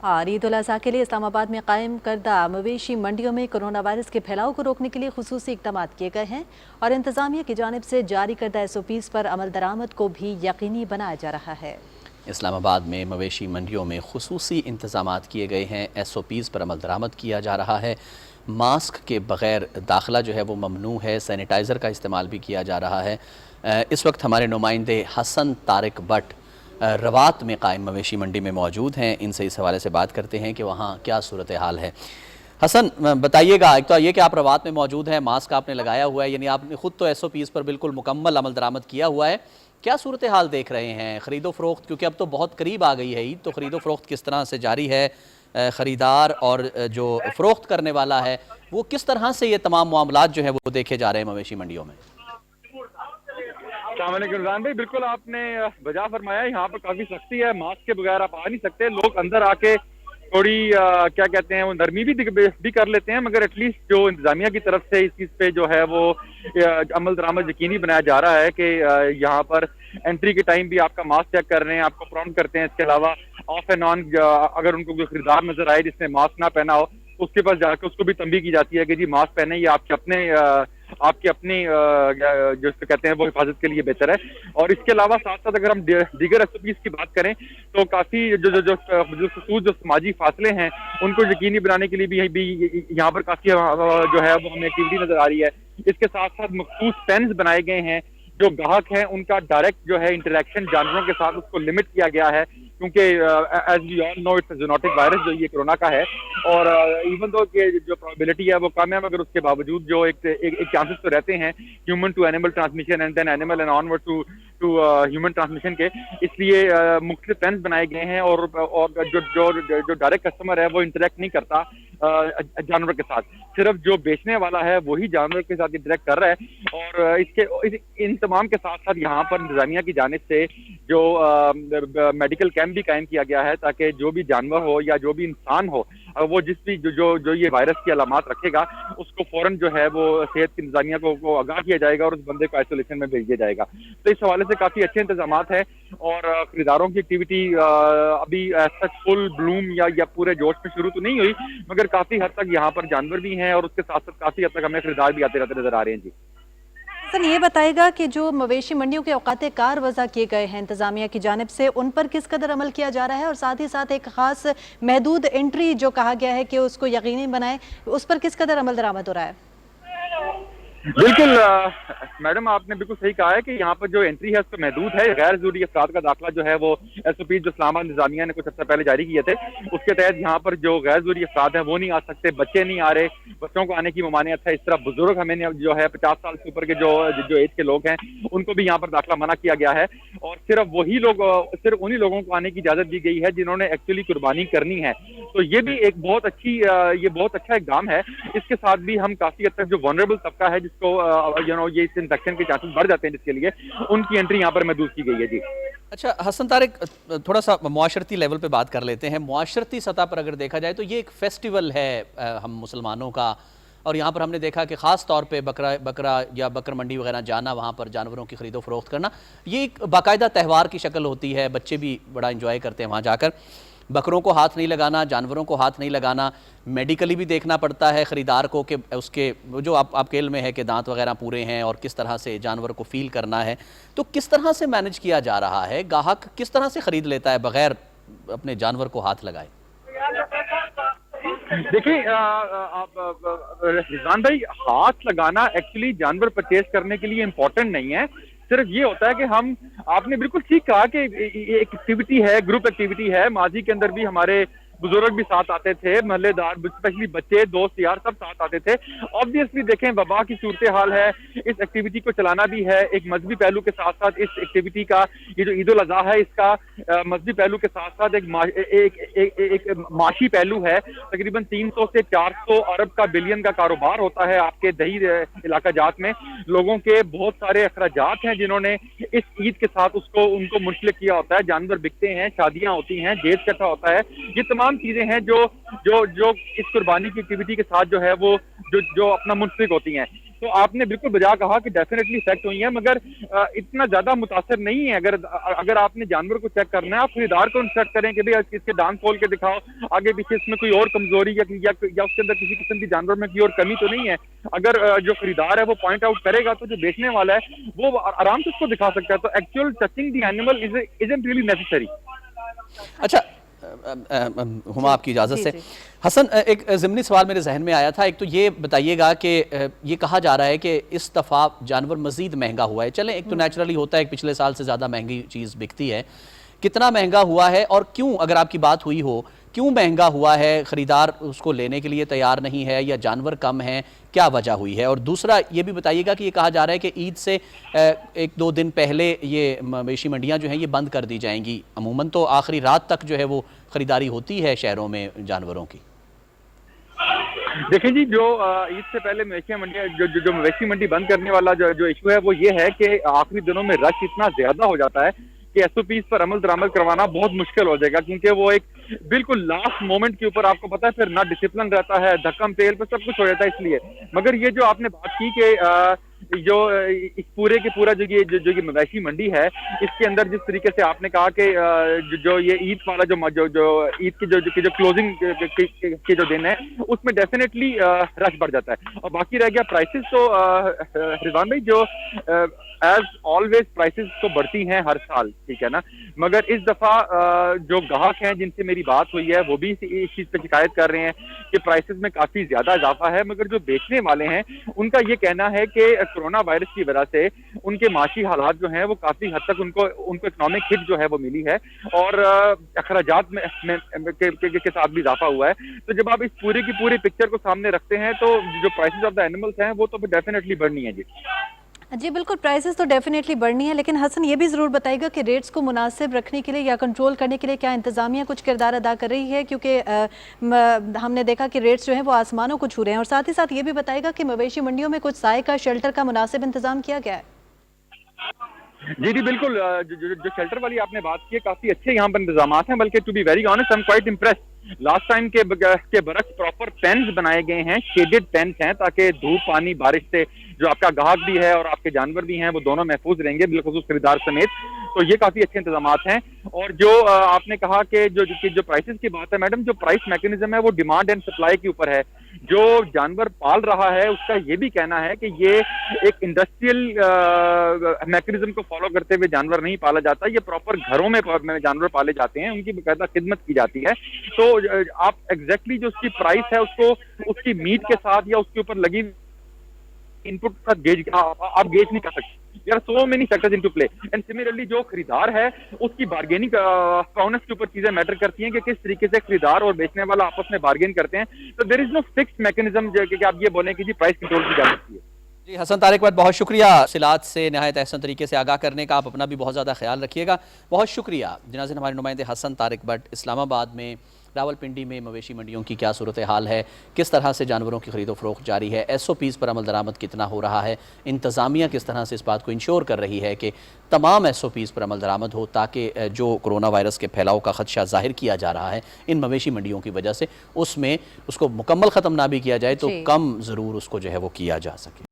اور عید الاضحیٰ کے لیے اسلام آباد میں قائم کردہ مویشی منڈیوں میں کرونا وائرس کے پھیلاؤ کو روکنے کے لیے خصوصی اقدامات کیے گئے ہیں اور انتظامیہ کی جانب سے جاری کردہ SOPs پر عمل درآمد کو بھی یقینی بنایا جا رہا ہے۔ اسلام آباد میں مویشی منڈیوں میں خصوصی انتظامات کیے گئے ہیں، SOPs پر عمل درآمد کیا جا رہا ہے، ماسک کے بغیر داخلہ جو ہے وہ ممنوع ہے، سینیٹائزر کا استعمال بھی کیا جا رہا ہے۔ اس وقت ہمارے نمائندے حسن طارق بٹ روات میں قائم مویشی منڈی میں موجود ہیں، ان سے اس حوالے سے بات کرتے ہیں کہ وہاں کیا صورتحال ہے۔ حسن بتائیے گا، ایک تو یہ کہ آپ روات میں موجود ہیں، ماسک آپ نے لگایا ہوا ہے، یعنی آپ نے خود تو SOPs پر بالکل مکمل عمل درآمد کیا ہوا ہے، کیا صورتحال دیکھ رہے ہیں؟ خرید و فروخت کیونکہ اب تو بہت قریب آ گئی ہے عید، تو خرید و فروخت کس طرح سے جاری ہے؟ خریدار اور جو فروخت کرنے والا ہے وہ کس طرح سے یہ تمام معاملات جو ہیں وہ دیکھے جا رہے ہیں مویشی منڈیوں میں؟ السلام علیکم رضوان بھائی، بالکل آپ نے بجا فرمایا، یہاں پر کافی سختی ہے، ماسک کے بغیر آپ آ نہیں سکتے، لوگ اندر آ کے تھوڑی کیا کہتے ہیں وہ نرمی بھی کر لیتے ہیں، مگر ایٹ لیسٹ جو انتظامیہ کی طرف سے اس چیز پہ جو ہے وہ عمل درآمد یقینی بنایا جا رہا ہے کہ یہاں پر انٹری کے ٹائم بھی آپ کا ماسک چیک کر رہے ہیں، آپ کو پرامپٹ کرتے ہیں۔ اس کے علاوہ آف اینڈ آن اگر ان کو کوئی خریدار نظر آئے جس نے ماسک نہ پہنا ہو، اس کے پاس جا کے اس کو بھی تنبیہ کی جاتی ہے کہ جی ماسک پہنے، یہ آپ کی اپنی جو کہتے ہیں وہ حفاظت کے لیے بہتر ہے۔ اور اس کے علاوہ ساتھ ساتھ اگر ہم دیگر SOPs کی بات کریں تو کافی جو خصوص جو سماجی فاصلے ہیں ان کو یقینی بنانے کے لیے بھی یہاں پر کافی جو ہے وہ ہمیں ایکٹیویٹی نظر آ رہی ہے۔ اس کے ساتھ ساتھ مخصوص پینز بنائے گئے ہیں، جو گاہک ہیں ان کا ڈائریکٹ جو ہے انٹریکشن جانوروں کے ساتھ اس کو لمٹ کیا گیا ہے، کیونکہ as we all know it's zoonotic virus جو یہ کرونا کا ہے، اور ایون دو کہ جو پرابیبلٹی ہے وہ کم ہے، مگر اس کے باوجود جو ایک چانسز تو رہتے ہیں human to animal transmission and then animal and onward to human transmission کے، اس لیے مختلف پینز بنائے گئے ہیں اور جو ڈائریکٹ کسٹمر ہے وہ انٹریکٹ نہیں کرتا جانور کے ساتھ، صرف جو بیچنے والا ہے وہی جانور کے ساتھ انٹریکٹ کر رہا ہے۔ اور ان تمام کے ساتھ ساتھ یہاں پر انتظامیہ کی جانب سے جو میڈیکل کیمپ بھی قائم کیا گیا ہے تاکہ جو بھی جانور ہو یا جو بھی انسان ہو، وہ جس بھی جو یہ وائرس کی علامات رکھے گا اس کو فوراً جو ہے وہ صحت کی انتظامیہ کو آگاہ کیا جائے گا اور اس بندے کو آئسولیشن میں بھیج دیا جائے گا۔ تو اس حوالے سے کافی اچھے انتظامات ہیں اور خریداروں کی ایکٹیویٹی ابھی سچ فل بلوم یا پورے جوش میں شروع تو نہیں ہوئی، مگر کافی حد تک یہاں پر جانور بھی ہیں اور اس کے ساتھ ساتھ کافی حد تک ہمیں خریدار بھی آتے رہتے نظر آ رہے ہیں۔ جی حسن، یہ بتائے گا کہ جو مویشی منڈیوں کے اوقات کار وضع کیے گئے ہیں انتظامیہ کی جانب سے، ان پر کس قدر عمل کیا جا رہا ہے، اور ساتھ ہی ساتھ ایک خاص محدود انٹری جو کہا گیا ہے کہ اس کو یقینی بنائیں، اس پر کس قدر عمل درآمد ہو رہا ہے؟ بالکل میڈم، آپ نے بالکل صحیح کہا ہے کہ یہاں پر جو انٹری ہے اس کو محدود ہے، غیر ضروری افراد کا داخلہ جو ہے وہ SOPs جو اسلام آباد انتظامیہ نے کچھ عرصہ پہلے جاری کیے تھے اس کے تحت یہاں پر جو غیر ضروری افراد ہیں وہ نہیں آ سکتے، بچے نہیں آ رہے، بچوں کو آنے کی ممانعت ہے، اس طرح بزرگ ہمیں جو ہے 50 سال سے اوپر کے جو ایج کے لوگ ہیں ان کو بھی یہاں پر داخلہ منع کیا گیا ہے، اور صرف انہی لوگوں کو آنے کی اجازت دی گئی ہے جنہوں نے ایکچولی قربانی کرنی ہے۔ تو یہ بھی ایک بہت اچھا اقدام ہے۔ اس کے ساتھ بھی ہم کافی حد تک جو ونریبل طبقہ ہے جس کو یہ اس انفیکشن کے چانسز بڑھ جاتے ہیں جس کے لیے ان کی انٹری یہاں پر محدود کی گئی ہے۔ جی اچھا حسن طارق، تھوڑا سا معاشرتی لیول پہ بات کر لیتے ہیں۔ معاشرتی سطح پر اگر دیکھا جائے تو یہ ایک فیسٹیول ہے ہم مسلمانوں کا، اور یہاں پر ہم نے دیکھا کہ خاص طور پہ بکرا یا بکر منڈی وغیرہ جانا، وہاں پر جانوروں کی خرید و فروخت کرنا، یہ ایک باقاعدہ تہوار کی شکل ہوتی ہے، بچے بھی بڑا انجوائے کرتے ہیں وہاں جا کر۔ بکروں کو ہاتھ نہیں لگانا، جانوروں کو ہاتھ نہیں لگانا، میڈیکلی بھی دیکھنا پڑتا ہے خریدار کو کہ اس کے جو آپ کے علم میں ہے کہ دانت وغیرہ پورے ہیں اور کس طرح سے جانور کو فیل کرنا ہے، تو کس طرح سے مینج کیا جا رہا ہے؟ گاہک کس طرح سے خرید لیتا ہے بغیر اپنے جانور کو ہاتھ لگائے؟ دیکھیں رضوان بھائی، ہاتھ لگانا ایکچولی جانور پرچیز کرنے کے لیے امپورٹنٹ نہیں ہے، صرف یہ ہوتا ہے کہ آپ نے بالکل ٹھیک کہا کہ ایک ایکٹیویٹی ہے، گروپ ایکٹیویٹی ہے، ماضی کے اندر بھی ہمارے بزرگ بھی ساتھ آتے تھے، محلے دار اسپیشلی بچے، دوست یار سب ساتھ آتے تھے۔ آبویسلی دیکھیں وبا کی صورتحال ہے، اس ایکٹیویٹی کو چلانا بھی ہے ایک مذہبی پہلو کے ساتھ ساتھ، اس ایکٹیویٹی کا یہ جو عید الاضحیٰ ہے اس کا مذہبی پہلو کے ساتھ ساتھ ایک معاشی پہلو ہے۔ تقریباً 300 سے 400 ارب کا بلین کا کاروبار ہوتا ہے آپ کے دیہی علاقہ جات میں، لوگوں کے بہت سارے اخراجات ہیں جنہوں نے اس عید کے ساتھ ان کو منسلک کیا ہوتا ہے، جانور بکتے ہیں، شادیاں ہوتی ہیں، جیز اکٹھا ہوتا ہے، یہ تمام چیزیں ہیں جو اس قربانی کی ایکٹیویٹی کے ساتھ جو ہے وہ جو اپنا منسلک ہوتی ہیں۔ تو آپ نے بالکل بجا کہا کہ ڈیفینیٹلی افیکٹ ہوئی ہیں، مگر اتنا زیادہ متاثر نہیں ہے۔ اگر آپ نے جانور کو چیک کرنا ہے، آپ خریدار کو چیک کریں کہ بھئی اس کے دانت کھول کے دکھاؤ، آگے پیچھے اس میں کوئی اور کمزوری یا اس کے اندر کسی قسم کی جانور میں کوئی اور کمی تو نہیں ہے۔ اگر جو خریدار ہے وہ پوائنٹ آؤٹ کرے گا تو جو بیچنے والا ہے وہ آرام سے اس کو دکھا سکتا ہے۔ تو actual touching the animal isn't really necessary۔ اچھا ہما آپ کی اجازت سے حسن، ایک ضمنی سوال میرے ذہن میں آیا تھا۔ ایک تو یہ بتائیے گا کہ یہ کہا جا رہا ہے کہ اس دفعہ جانور مزید مہنگا ہوا ہے، چلیں ایک تو نیچرلی ہوتا ہے، ایک پچھلے سال سے زیادہ مہنگی چیز بکتی ہے، کتنا مہنگا ہوا ہے اور کیوں، اگر آپ کی بات ہوئی ہو کیوں مہنگا ہوا ہے، خریدار اس کو لینے کے لیے تیار نہیں ہے یا جانور کم ہیں، کیا وجہ ہوئی ہے؟ اور دوسرا یہ بھی بتائیے گا کہ یہ کہا جا رہا ہے کہ عید سے ایک دو دن پہلے یہ مویشی منڈیاں جو ہیں یہ بند کر دی جائیں گی، عموماً تو آخری رات تک جو ہے وہ خریداری ہوتی ہے شہروں میں جانوروں کی۔ دیکھیں جی، جو عید سے پہلے مویشی منڈی جو مویشی منڈی بند کرنے والا جو ایشو ہے وہ یہ ہے کہ آخری دنوں میں رش اتنا زیادہ ہو جاتا ہے کہ ایس او پیز پر عمل درآمد کروانا بہت مشکل ہو جائے گا، کیونکہ وہ ایک بالکل لاسٹ مومنٹ کے اوپر آپ کو پتا ہے پھر نہ ڈسپلن رہتا ہے، دھکم تیل پہ سب کچھ ہو جاتا ہے۔ اس لیے مگر یہ جو آپ نے بات کی کہ جو اس پورے کے پورا جو یہ مویشی منڈی ہے، اس کے اندر جس طریقے سے آپ نے کہا کہ جو یہ عید والا جو عید کی جو کلوزنگ کے جو دن ہے اس میں ڈیفینیٹلی رش بڑھ جاتا ہے۔ اور باقی رہ گیا پرائسز، تو رضوان بھائی جو ایز آلویز پرائسز تو بڑھتی ہیں ہر سال، ٹھیک ہے نا، مگر اس دفعہ جو گاہک ہیں جن سے میری بات ہوئی ہے وہ بھی اس چیز پہ شکایت کر رہے ہیں کہ پرائسز میں کافی زیادہ اضافہ ہے، مگر جو بیچنے والے ہیں ان کا یہ کہنا ہے کہ کرونا وائرس کی وجہ سے ان کے معاشی حالات جو ہیں وہ کافی حد تک ان کو اکنامک ہٹ جو ہے وہ ملی ہے اور اخراجات کے ساتھ بھی اضافہ ہوا ہے۔ تو جب آپ اس پوری کی پوری پکچر کو سامنے رکھتے ہیں تو جو پرائسز آف دا اینیملز ہیں وہ تو ڈیفینیٹلی بڑھنی ہے۔ جی بالکل، پرائسز تو ڈیفینیٹلی بڑھنی ہے، لیکن حسن یہ بھی ضرور بتائے گا کہ ریٹس کو مناسب رکھنے کے لیے یا کنٹرول کرنے کے لیے کیا انتظامیہ کچھ کردار ادا کر رہی ہے، کیونکہ ہم نے دیکھا کہ ریٹس جو ہیں وہ آسمانوں کو چھو رہے ہیں، اور ساتھ ہی ساتھ یہ بھی بتائے گا کہ مویشی منڈیوں میں کچھ سائے کا، شیلٹر کا مناسب انتظام کیا گیا ہے؟ جی بالکل، جو شیلٹر والی آپ نے بات کی ہے کافی اچھے یہاں پر انتظامات ہیں، بلکہ to be very honest I am quite impressed. Last time کے برعکس پراپر پینز بنائے گئے ہیں، شیڈڈ پینز ہیں تاکہ دھوپ، پانی، بارش سے جو آپ کا گاہک بھی ہے اور آپ کے جانور بھی ہیں وہ دونوں محفوظ رہیں گے، بالخصوص خریدار سمیت۔ تو یہ کافی اچھے انتظامات ہیں۔ اور جو آپ نے کہا کہ جو پرائسز کی بات ہے میڈم، جو پرائس میکنزم ہے وہ ڈیمانڈ اینڈ سپلائی کے اوپر ہے۔ جو جانور پال رہا ہے اس کا یہ بھی کہنا ہے کہ یہ ایک انڈسٹریل میکنزم کو فالو کرتے ہوئے جانور نہیں پالا جاتا، یہ پراپر گھروں میں جانور پالے جاتے ہیں، ان کی باقاعدہ خدمت کی جاتی ہے۔ تو آپ ایگزیکٹلی جو اس کی پرائس ہے اس کو اس کی میٹ کے ساتھ یا اس کے اوپر لگی ان پٹ کا آپ گیج نہیں کر سکتے۔ There are so many factors into play and similarly جو خریدار ہے اس کی بارگیننگ پراؤنس کے اوپر چیزیں میٹر کرتی ہیں کہ کس طریقے سے خریدار اور بیچنے والا آپس میں بارگین کرتے ہیں۔ تو there is no fixed mechanism کہ آپ یہ بولیں کہ جی پرائس کنٹرول کی جا سکتی ہے۔ جی حسن طارق بٹ، بہت شکریہ اصلاحات سے نہایت احسن طریقے سے آگاہ کرنے کا، آپ اپنا بھی بہت زیادہ خیال رکھیے گا، بہت شکریہ۔ جناظرین، ہمارے نمائندے حسن طارق بٹ اسلام آباد میں راولپنڈی میں مویشی منڈیوں کی کیا صورتحال ہے، کس طرح سے جانوروں کی خرید و فروخت جاری ہے، ایس او پیز پر عمل درآمد کتنا ہو رہا ہے، انتظامیہ کس طرح سے اس بات کو انشور کر رہی ہے کہ تمام ایس او پیز پر عمل درآمد ہو تاکہ جو کرونا وائرس کے پھیلاؤ کا خدشہ ظاہر کیا جا رہا ہے ان مویشی منڈیوں کی وجہ سے اس میں اس کو مکمل ختم نہ بھی کیا جائے تو کم ضرور اس کو جو ہے وہ کیا جا سکے۔